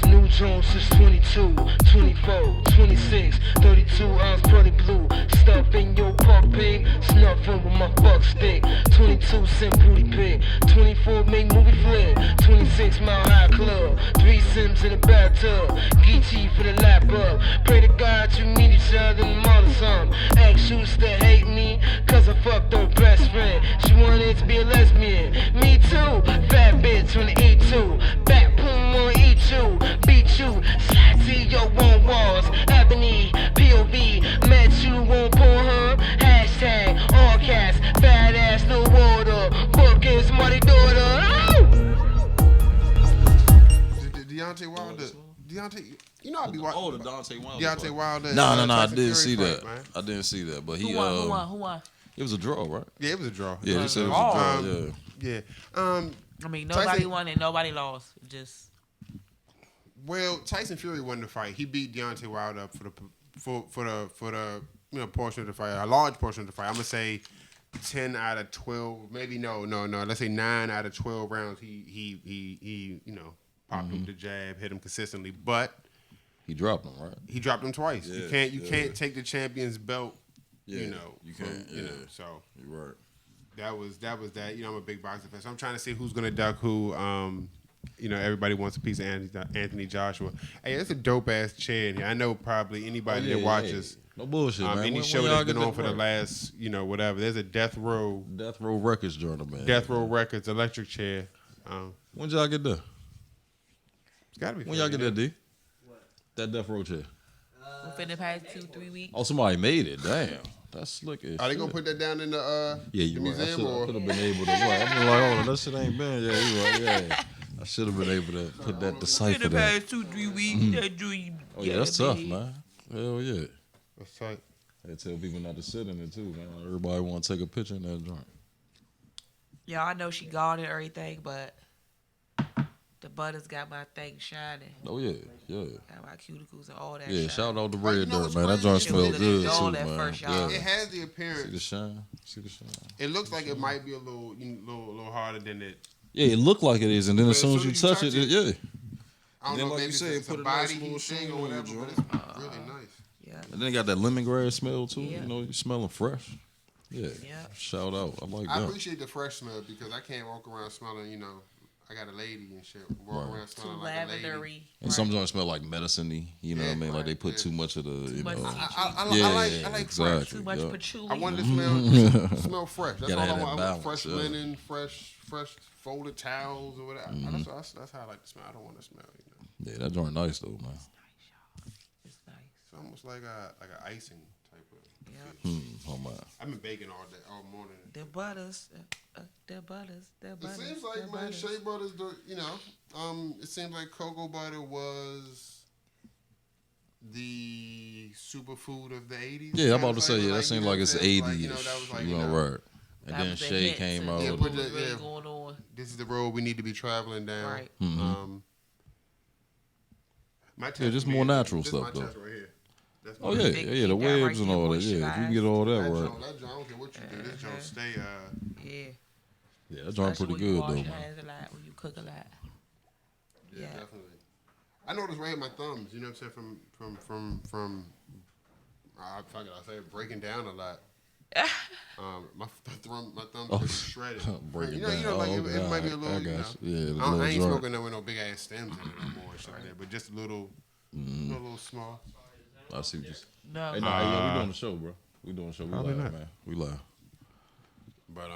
New Jones since 22, 24, 26, 32 ounce pretty blue. Stuff in your puppy, snuffing with my fuck stick. 22 cent booty pick, 24 make movie flick, 26 mile high club, 3 Sims in the bathtub, Geechee for the lap up. Pray to God you meet each other and mother some. Ex used to hate me, cause I fucked her best friend. She wanted to be a lesbian, me too. Fat bitch on the E2, back boom on E2, beat you, slide to your own walls. Ebony, POV, met you on Pornhub. Hashtag all cash, fat ass, no water. Bookings, money daughter. Deontay Wilder. Deontay, you know I be watching. Oh, the Deontay Wilder. Deontay Wilder. No, I Tyson didn't Fury see fight, that. man. I didn't see that, but he Who won? It was a draw, right? Yeah, it was a draw. Yeah, they said it was draw. a draw. Yeah. Yeah. I mean, nobody Tyson- won and nobody lost. Just Well, Tyson Fury won the fight. He beat Deontay Wilder up for the portion of the fight, a large portion of the fight. I'm gonna say 10 out of 12, maybe no. Let's say 9 out of 12 rounds. He popped him with the jab, hit him consistently, but He dropped him, right? he dropped him twice. Yeah, you can't take the champion's belt. Yeah, You can't. So You're right. that was that. I'm a big boxing fan, so I'm trying to see who's gonna duck who. Everybody wants a piece of Anthony Joshua. Hey, that's a dope ass chair in here. I know probably anybody that watches No bullshit, man. any When show y'all that's get been on that for the right? last, whatever. There's a Death Row Records journal, man. Death Row Records electric chair. When y'all get there? It's gotta be. When y'all get that, D? That Death Row chair. within the past 2-3 weeks. Oh, somebody made it. Damn. That's slick as Are they shit. gonna put that down in the Yeah, you the right. museum I or? could have been able to. Right. I'm like, hold on, that shit ain't been. Yeah, you right. Yeah, I should have been able to put that decipher that. 2-3 weeks, that dream. Oh yeah, that's tough, man. Hell yeah. That's tight. They tell people not to sit in it too, man. Everybody want to take a picture in that joint. Yeah, I know she gone and everything, but the butter's got my thing shining. Oh yeah, yeah, Got my cuticles and all that. yeah. shine. Shout out to you Red know Dirt, what's man. That crazy? joint Shit, smell we good did all too, that man. first, y'all. Yeah. It has the See the appearance. shine. See the shine. It looks like it might be a little harder than it. Yeah, it looked like it is, and then But as soon as you touch it, yeah. I don't Then, know, like maybe you said, it's put a a nice body little heat sheen thing or on whatever, the but joint. it's really nice. Yeah, And then it got that lemongrass smell too. Yeah. You know, you smelling fresh. Yeah. yeah. Shout out. I like I that. appreciate the fresh smell because I can't walk around smelling, I got a lady and shit. Walk Right. around Too smelling like a lady. lavendery. And some joints smell like medicine-y. You know what I mean? Like they put right, too much of the, you much know. tea I like fresh. Too much yeah. patchouli. I want to smell fresh. That's Gotta all I have want. that I want fresh balance, yeah. linen, fresh folded towels or whatever. That's how I like to smell. I don't want to smell, Yeah, that joint nice though, man. It's nice. It's almost like an icing type of. Yep. Oh my. I've been baking all day, all morning. The butters. The butters. The It butters. seems the like, man, butters. shea butter's it seems like cocoa butter was the superfood of the 80s. Yeah, I'm about to say, that seemed like it's 80s. Like, that was like, right. And That then was the Shay hit came to out. Yeah, what but was the- really yeah. going on. this is the road we need to be traveling down. Right. My Yeah, test just for me more is- natural this stuff, my though. test right here. That's Oh my- yeah, They the keep that waves right and there all that. Yeah, if you can moisturized. get all that That right. joint, I don't care what you do. This joint stay. Yeah. Yeah, that joint Especially pretty when you good wash though, your man. hands a lot, when you cook a lot. Yeah, Yeah. definitely. I noticed right here my thumbs. You know what I'm saying? From fuck it, I say breaking down a lot. My thumbs Oh, pretty shredded. breaking Like down. it might be a I little. got you. Yeah, the I little ain't joint. smoking that with no big ass stems in it no more and shit like that. But just a little, a little small. I see what you. No. Hey, nah, we doing the show, bro. We doing the show. We Probably live, not. man. We live. But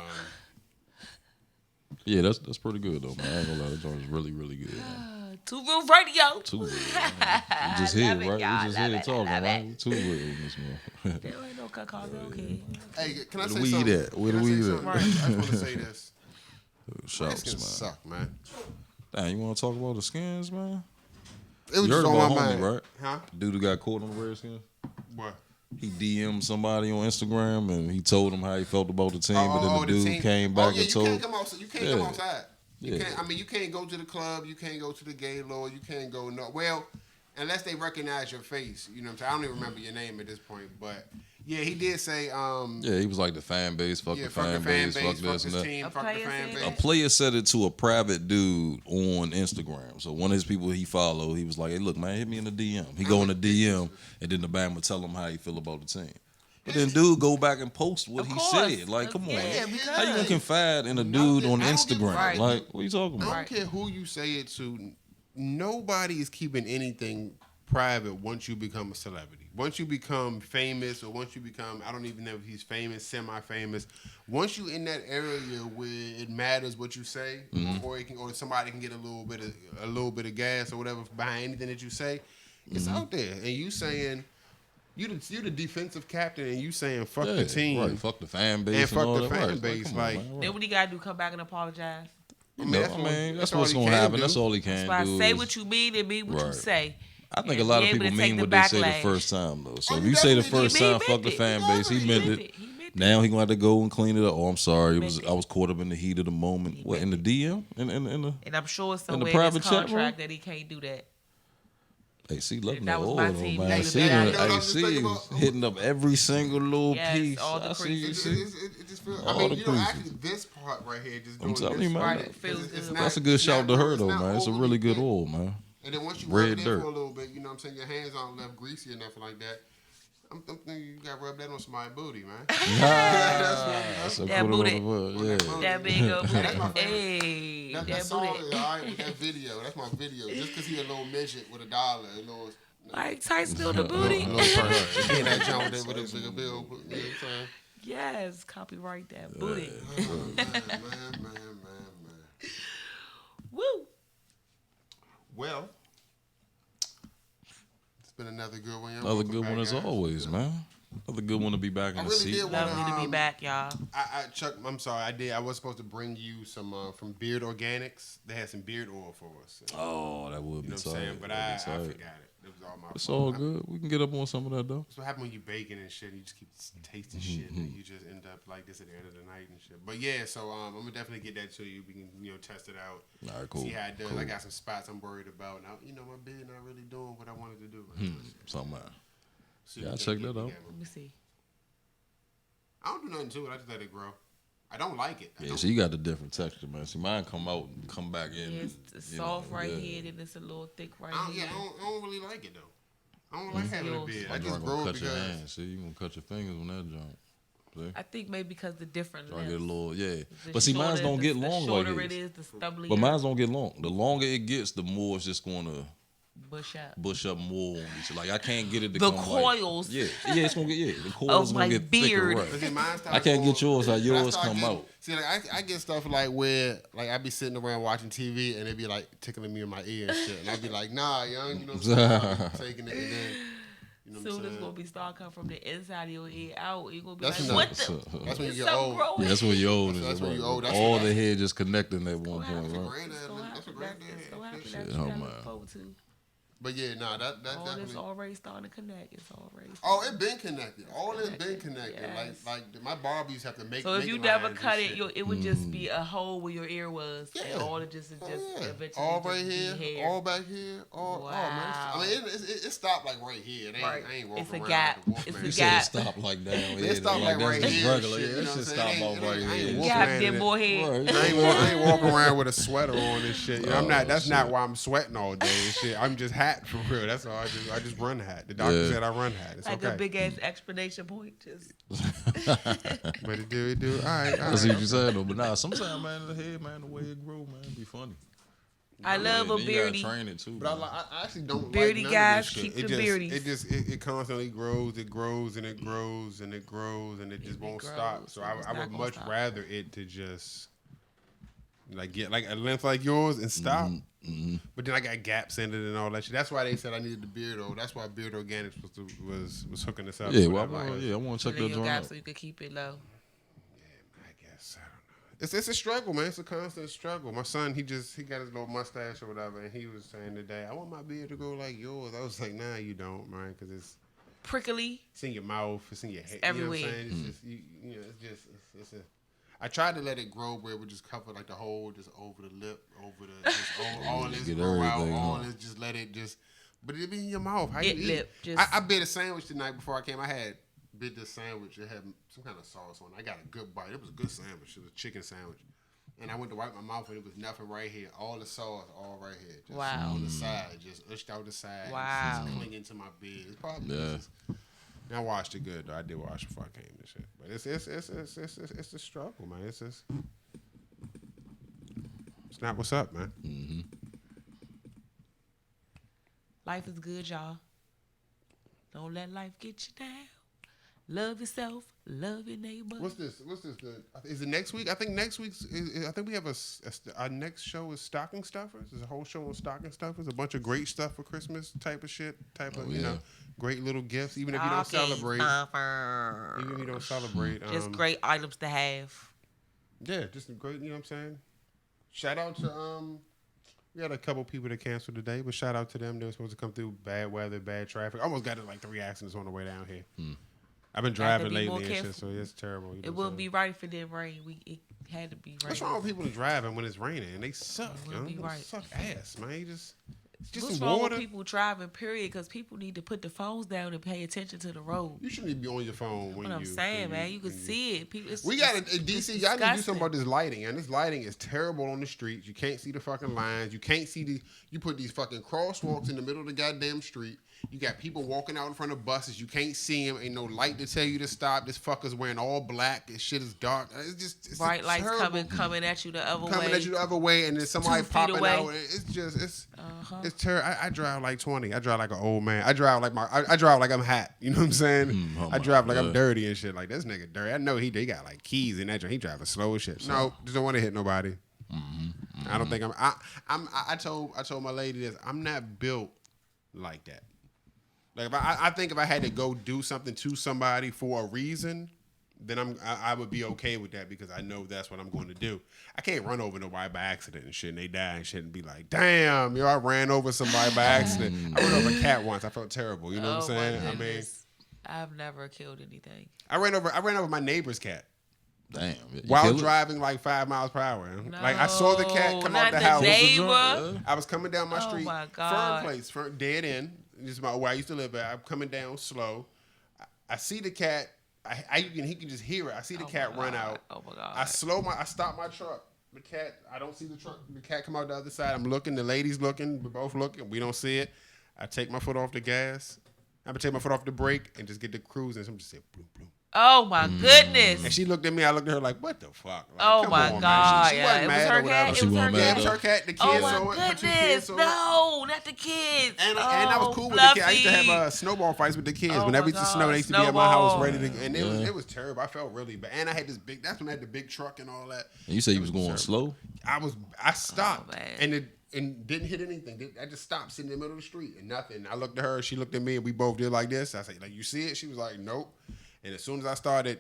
Yeah, that's pretty good though, man. I ain't gonna lie, that joint is really, really good. Man. Two Roof Radio. Too real. Man. We just here, Love it, right? y'all. We just Love here it, talking, love right? Too real in this man. There ain't no cacao, okay. hey, can I Where say the weed something? at? Where Can the I say weed something? at? I just want to say this. Shouts, Skins man. suck, man. Damn, you want to talk about the skins, man? It was You heard just on about my homie, mind. right? Huh? Dude who got caught on the Redskins. What? He DM'd somebody on Instagram and he told him how he felt about the team, but then the dude team. came back yeah, and told. You can't come outside. You can't come Yeah. outside. You Yeah. can't. I mean, you can't go to the club. You can't go to the gay lord. You can't go well, unless they recognize your face. You know what I'm saying? I don't even remember your name at this point, but yeah, he did say. Yeah, he was like the fan base, fuck Yeah, the fuck fan the fan base, base, fuck fuck this and this that. team, A fuck the player fan said A base. player said it to a private dude on Instagram. So one of his people he followed, he was like, "Hey, look, man, hit me in the DM." He go in the DM, and then the band would tell him how he feel about the team. But then dude go back and post what Of he course. said. Like, come on, Yeah, how you gonna because- confide in a dude on I don't give a Instagram? fuck. Like, what you talking I about? don't care who you say it to. Nobody is keeping anything private once you become a celebrity. Once you become famous, or once you become, I don't even know if he's famous, semi-famous. Once you in that area where it matters what you say, or somebody can get a little bit of gas or whatever behind anything that you say, it's out there. And you saying you the defensive captain, and you saying fuck the team, right? Fuck the fan base and fuck all the that. fan Right. base, Come on, like. man. Right. Then what he gotta do? Come back and apologize. You know, that's all what's he gonna can happen. do. That's all he can That's why do. say is- what you mean and mean what you Right. say. I think a and lot be of able people to mean take what the they say the backlash. first time though. So Oh, if you you say the definitely first did. He time, fuck meant the it. fan He base, he meant meant it. it. He meant it. Now he gonna have to go and clean it up. Oh, I'm sorry. meant I was caught up in the heat of the moment. What in the DM? In the And I'm sure it's In the somewhere in private his chat room? contract that he can't do that. Hey, see, letting that that was oil my on, team, man. you See, know what I'm I just see, thinking he about- was hitting up every single little Yes, piece. all the I see, creases. you see. It just feels. All I mean, the you know, creases. actually, this part right here, just I'm doing telling this you, man. right, Right, it's- feels it's good. not- That's a good it's shout to not- her it's though, not man. It's a overly really good thick. oil, man. And then once you Red rub it in dirt. for a little bit, you know what I'm saying, your hands aren't left greasy or nothing like that. I'm thinking you got to rub that on somebody's booty, man. That's a That put it booty. on the wood, yeah. That big old Yeah, that's my booty. favorite. Hey, That that song booty. is all right with that video. That's my video. Just because he a little midget with a dollar. A little, Mike Tyson still the booty. little person. He in that joint with a bigger bill. You know what I'm saying? Yes, copyright that booty. Oh, man. Woo. Well, it's been another good one. Another Welcome good back, one as guys. always, man. Another good one to be back in I the really seat. did want Lovely to be back, y'all. Chuck, I'm sorry. I was supposed to bring you some from Beard Organics. They had some beard oil for us. Oh, that would You be know what I'm tight. saying? But I That'd be tight. forgot it. It was all my It's fault. all good. We can get up on some of that though. That's what happens when you baking and shit. And you just keep tasting shit, and you just end up like this at the end of the night and shit. But yeah, so I'm gonna definitely get that to you. We can test it out, All right, cool. see how it does. Cool. I got some spots I'm worried about. Now my beard not really doing what I wanted to do. Something like So Yeah, you I'll gotta check get that out. together. Let me see. I don't do nothing to it. I just let it grow. I don't like it. I Yeah, don't- so you got the different texture, man. See, mine come out and come back in. Yeah, it's you soft know, right yeah. here, then it's a little thick right I don't, here. yeah, I don't really like it though. I don't like having a yours. beard. I That just joint grow gonna it cut your because hands. See, you gonna cut your fingers on that joint. See? I think maybe because the different Try to get a lengths. little, yeah. The But see, mine's shorter- don't get the long shorter like it this. is, the stubblier. But mine's don't get long. The longer it gets, the more it's just gonna bush out. bush up more on me. So like I can't get it to The come coils. Like, yeah, it's gonna get the coils my gonna get beard. thicker, But see, right? mine starts I can't going- get yours how when I yours start come getting- out. See, like I get stuff like where like I be sitting around watching TV and it be like tickling me in my ear and shit, and I be like, nah, young, you know what I'm saying? I be taking it and then You know what I'm Soon saying? it's gonna be start coming from the inside of your ear out. You're gonna be That's like, enough. what the? That's when you It's get something old. growing. Yeah, that's when you're old. That's when you're old. That's All what- the hair just connecting at one It's gonna point, happen. right? Granddad, It's gonna that's happen. what granddad It's gonna had. happen. Shit. That's Shit, what you oh, gotta look man. forward to. But yeah, nah, that All definitely. this already starting to connect. It's already. Oh, it been connected. All this been connected. Yes. Like my Barbies have to make. So if make you lines never and cut shit. it, it would just be a hole where your ear was, Yeah. and all it just is Oh, just yeah. eventually all just right be here, hair. all back here, all. Oh man, Wow. I mean it stopped like right here. It ain't, Right. I ain't walking It's a around gap. like the wolf It's man. a You gap. said it stopped like down here. It stopped like right that's here. just regular. shit, Yeah, you that know shit what I'm stop saying? off right I ain't here. wolf You have man to in get it. more hair. Right. I ain't walking around with a sweater on and shit. You know, I'm not. That's not shit. why I'm sweating all day and shit. I'm just hat for real. That's all. I just run hat. The doctor said I run hat. It's Like okay. a big ass explanation point. Just But it do. All right. That's what you said though. But nah, sometimes man, the head, man, the way it grow, man, be funny. I love a Then beardy. You gotta train it too. But man. I actually don't Beardy like none guys, of this shit. keep It the just, beardies. it constantly grows. It grows and it grows and it grows and it just won't grows, stop. So and it's I not would gonna much stop. rather it to just like get like a length like yours and stop. Mm-hmm. But then I got gaps in it and all that shit. That's why they said I needed the Beardo. That's why Beard Organics was hooking us up. Yeah, or well, whatever. I want to check put in that your joint gap out. so you can keep it low. I guess I don't know. It's a struggle, man. It's a constant struggle. My son, he got his little mustache or whatever, and he was saying today, I want my beard to go like yours. I was like, nah, you don't, man, because it's Prickly. in your mouth, it's in your head. Everywhere. You know what I'm saying? It's just, you know, it's a. I tried to let it grow where it would just cover like the whole, just over the lip, over the, just all this Get grow out, everything, all huh? this, just let it just, but it be in your mouth. How It you eat? lip, just- I bit a sandwich tonight before I came. I had bit this sandwich. It had some kind of sauce on it. I got a good bite. It was a good sandwich. It was a chicken sandwich. And I went to wipe my mouth and it was nothing right here. All the sauce, all right here. Just Wow. on the side, just ushed out the side. Wow. It's clinging to my beard. It's probably Yeah. just, I washed it good though. I did wash before I came and shit. But it's a struggle, man. It's not what's up, man. Mm-hmm. Life is good, y'all. Don't let life get you down. Love yourself. Love your neighbor. What's this? Is it next week? I think next week's. I think we have our next show is stocking stuffers. There's a whole show on stocking stuffers. A bunch of great stuff for Christmas type of shit. You know, great little gifts. Even if you don't Stocking celebrate. stuffer. Even if you don't celebrate. Just great items to have. Yeah, just a great. You know what I'm saying? Shout out to we had a couple people that canceled today, but shout out to them. They were supposed to come through bad weather, bad traffic. I almost got in like 3 accidents on the way down here. I've been driving be more lately and shit, careful. so it's terrible. You know It what I'm wouldn't saying? be right if it didn't rain. It had to be right. What's wrong with people driving when it's raining? And they suck, It yo. wouldn't be They right. suck ass, man. It's just What's some wrong water. with people driving, period? Because people need to put the phones down and pay attention to the road. You shouldn't even be on your phone when What I'm saying, man, you can see it. People, We got it in DC. Y'all need to do something about this. this lighting, and this lighting is terrible on the streets. You can't see the fucking lines. You can't see you put these fucking crosswalks in the middle of the goddamn street. You got people walking out in front of buses. You can't see them. Ain't no light to tell you to stop. This fucker's wearing all black. This shit is dark. It's Bright lights terrible. coming at you the other way. Coming at you the other way, and then somebody 2 feet popping away. out. It's terrible. I drive like 20. I drive like an old man. I drive like I drive like I'm hot. You know what I'm saying? Oh I my drive like I'm God. dirty and shit. Like this nigga dirty. I know he got like keys in that joint. He driving slow as shit. No, just don't want to hit nobody. I don't think I told my lady this. I'm not built like that. Like I think if I had to go do something to somebody for a reason, then I would be okay with that because I know that's what I'm going to do. I can't run over nobody by accident and shit, and they die and shit, and be like, damn, yo, I ran over somebody by accident. I ran over a cat once. I felt terrible. You know what I'm saying? My I mean, goodness. I've never killed anything. I ran over my neighbor's cat Damn. You while kill it? driving like 5 miles per hour. Like I saw the cat come out not the the house. neighbor. I was coming down my Oh, street, my God. dead end. This is where I used to live at. I'm coming down slow. I see the cat. He can just hear it. I see the cat run out. Oh my God. I stop my truck. The cat, I don't see the truck. The cat come out the other side. I'm looking. The lady's looking. We're both looking. We don't see it. I take my foot off the gas. I'm gonna take my foot off the brake and just get the cruising. So I'm just saying, bloom, bloom. Oh my goodness. And she looked at me. I looked at her like, what the fuck? Like, Oh come my on, man. God. She Yeah, wasn't it was mad her or whatever. cat. She It was her wasn't Yeah, mad it was though. her cat. The kids Oh saw my it. Her 2 kids goodness. saw it. No, not the kids. And I was cool with the kids. I used to have snowball fights with the kids. Oh Whenever my it used to snow, God, they used to be at my house snowball. ready to. And it was terrible. I felt really bad. And I had this big. That's when I had the big truck and all that. And you said you was going slow? I stopped, Oh, man. and and didn't hit anything. I just stopped sitting in the middle of the street and nothing. I looked at her, she looked at me, and we both did like this. I said, like, you see it? She was like, nope. And as soon as I started,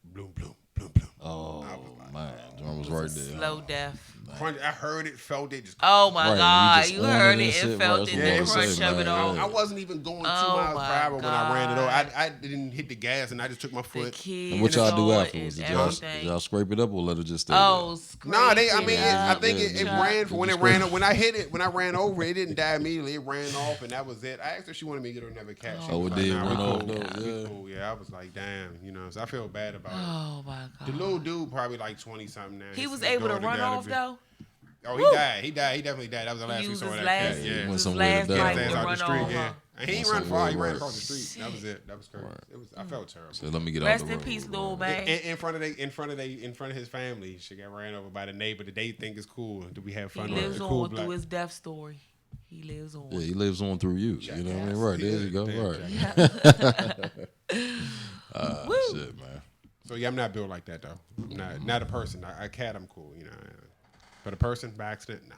bloom, bloom, bloom, bloom. Oh, like, man. John was right there. Slow death. Crunch, I heard it, felt it. Just Oh my Right, God! you You just heard on it it and and shit, felt right, it. that's The what I'm crunch saying, of it man. all. I wasn't even going 2 Oh miles per my hour when I ran it over. God. I didn't hit the gas, and I just took my The foot. kids And what y'all do saw it afterwards? and Did y'all, everything. did y'all scrape it up or let it just stay Oh, No, scrape I mean, it I up. think it Yeah. ran for when You it ran. scrape- When I hit it, when I ran over it, it didn't die immediately. It ran off, and that was it. I asked her if she wanted me to get her another cat. She Oh, was it like, did nah, run we off, cool. though, We yeah. cool. Yeah, I was like, damn, so I feel bad about it. Oh my God! The little dude probably like 20 something now. He His was able to daughter run gotta off be- though. Oh, he Woo. died. He definitely died. That was the last He we was saw of his that last. cat. He Yeah. Went was his somewhere to last die. His night ass to out the run street, over. yeah. And he ain't Went run far. He somewhere, ran right. across the street. That was it. That was crazy. I felt terrible. So let me get Rest out the in road. peace, little right. man. In front of his family, she got ran over by the neighbor that they think is cool. Do we have He fun? lives The on cool through black. his death story. He lives on. Yeah, he lives on through you. You know what I mean? Right, there you go. Damn, Right. Shit, man. So yeah, I'm not built like that though. I'm not a person. A cat, I'm cool. But a person by accident, nah.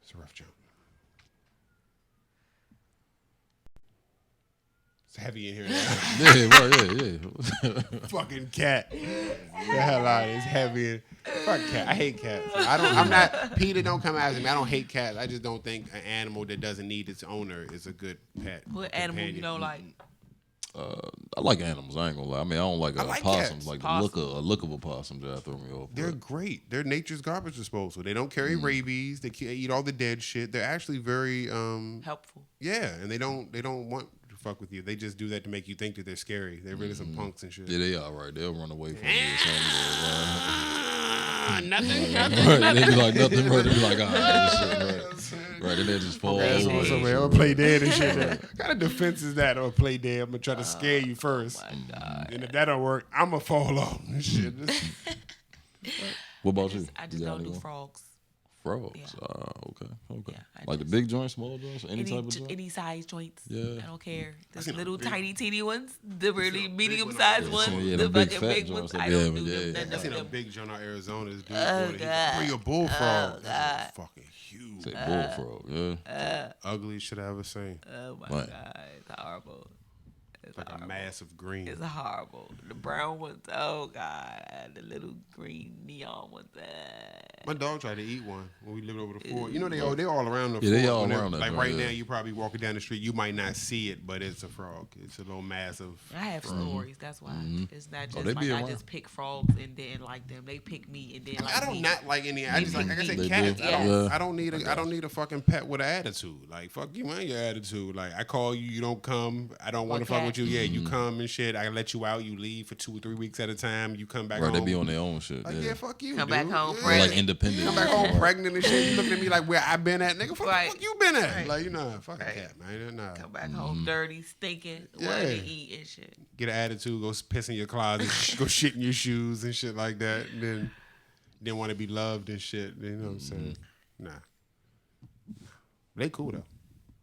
It's a rough jump. It's heavy in here now. Yeah, right, yeah. Fucking cat. The hell out of it. It's heavy. Fuck cat. I hate cats. I'm not. Peter, don't come after me. I don't hate cats. I just don't think an animal that doesn't need its owner is a good pet. What animal you companion. don't like? I like animals. I ain't gonna lie. I mean, I don't like, I like possums. cats. Like Possum. the look of a possum just throw me off. They're but- great. They're nature's garbage disposal. They don't carry rabies. They eat all the dead shit. They're actually very Helpful. yeah, and they don't want to fuck with you. They just do that to make you think that they're scary. They're really some punks and shit. Yeah, they are right. They'll run away from you or something. Nothing. Right. They be like nothing. Right. They be like, this shit, right. Right. And they just fall That's over. what's over here. I'll play dead and shit. What kind of defense is that? Or play dead? I'm gonna try to scare you first. My God. And if that don't work, I'm gonna fall off and shit. What about you? I You just got don't do anyone? frogs. Frogs. Yeah. Okay. Yeah, I Like the just- big joints, small joints, any type of joint. Any size joints. Yeah. I don't care. The seen a little big- tiny teeny ones, the really big medium one sized on- ones, yeah, the the big fucking fat big joints, ones. I yeah, don't but do yeah. them. I None seen of a them. big joint out of Arizona. This dude Oh, bring God. a bullfrog. Oh, That's fucking huge. Say bullfrog. Yeah. Ugly shit I ever seen. Oh my Right. God, it's horrible. It's Like a horrible. massive green. It's horrible. The brown ones, oh God. The little green neon ones. My dog tried to eat one when we lived over the fort. You know they all around the Yeah, fort. they all When around that Like joint, right yeah. now, you probably walking down the street, you might not see it, but it's a frog. It's a little massive. I have stories. That's why it's not just they like be I around. just pick frogs and then like them. They pick me and then like I don't me. not like any. I just like I said, They cats. do. I don't. Yeah. I don't need a fucking pet with an attitude. Like fuck you and your attitude. Like I call you, you don't come. I don't want to What fuck with cat? you. Yeah, you come and shit. I let you out. You leave for 2 or 3 weeks at a time. You come back Right. home. They be on their own shit. Like yeah, fuck you. Come dude. back home Yeah. They're like pregnant. independent. Come back home pregnant and shit. You looking at me like where I been at, nigga? Fuck, Right. fuck you been at? Right. Like fucking Right. cat, man. Nah. Come back home dirty, stinking, wanting Yeah. to eat and shit. Get an attitude, go piss in your closet, go shit in your shoes and shit like that. And then want to be loved and shit. You know what I'm saying? Nah. They cool though.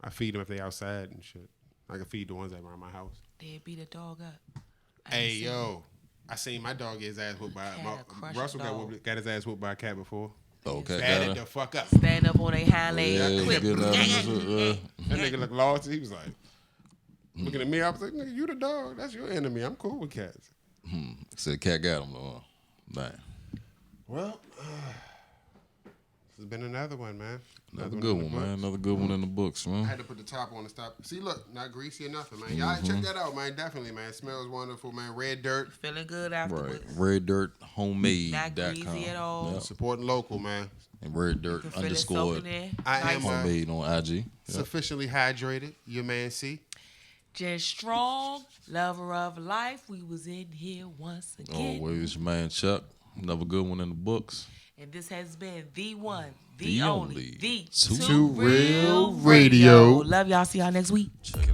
I feed them if they outside and shit. I can feed the ones that around my house. They beat a dog up. I Hey ain't seen yo, I seen my dog get his ass whooped by Cat crush a Russell dog. got his ass whooped by a cat before. Okay. Bad it Got the her. fuck up. Stand up on their hind legs, Yeah, he's clip. getting out of this, That nigga looked lost. He was like looking at me. I was like, nigga, you the dog. That's your enemy. I'm cool with cats. Said cat got him though. Man. Well, this has been another one, man. Another in good the one, man. books. Another good one in the books, I man. had to put the top on to stop. See, look, not greasy or nothing, man. Y'all check that out, man. Definitely, man. It smells wonderful, man. Red dirt. Feeling good Right. afterwards. Red Dirt Homemade. Not greasy at all. Yep. Supporting local, man. And Red Dirt You can feel it underscore soaking in. I Nice. am Homemade on IG. Yep. sufficiently hydrated. Your man C. Just strong, lover of life. We was in here once again. Always, man. Chuck. Another good one in the books. And this has been the one, The the only, only, the Too Too Real Real Radio. Radio. Love y'all. See y'all next week. Check it out.